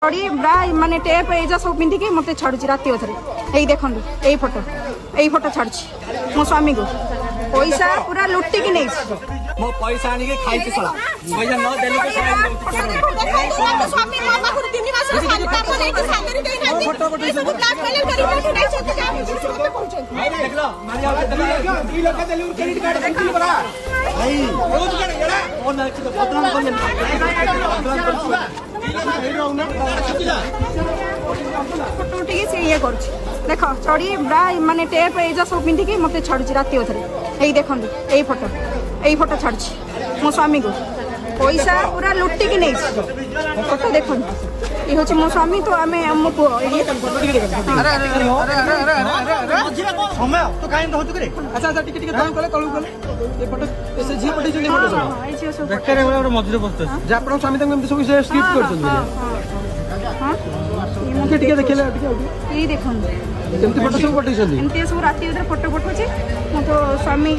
माने टेप एजा सब पिंधिकी मत छाड़ुची राति अधरे यही देखो यही फोटो छाड़ुची मो स्वामी को पैसा पूरा लुटिकी नहीं मो पैसा आनी के खाई के सला पैसा न देले के स्वामी मां पाखु 3 मास साली काम नै के सागरी देई नाती ए सब ब्लैक मेल करी बैठे नै छै क्या मते पहुंचे देख लो मारिया ई लोग देले क्रेडिट कार्ड देखि बरा भाई रोज कर एड़ा ओ न कि बदनाम कर फोटो टिके से ये करछि देखो चढ़ी माने टेप एजा सब पिंधिकी मत छाड़ुची राति अधरे यही देखो यही फोटो छाड़ुची मो स्वामी को पैसा पूरा लुटिकी नहीं फोटो देखो ये हूँ मो स्वामी तो आम मो पु समय तो काहे रहत करे अच्छा अच्छा टिके टिके दाम कले कळू कले ए फोटो से जी पटे जने फोटो सब बेकार एवढा मजूर बसतो जे आपण स्वामी तंग एमती सब स्किप करछन हां ये टिके देखले टिके ये देखो एमती फोटो सब पटे छन एमती सब राति उधर फोटो पठोची मो तो स्वामी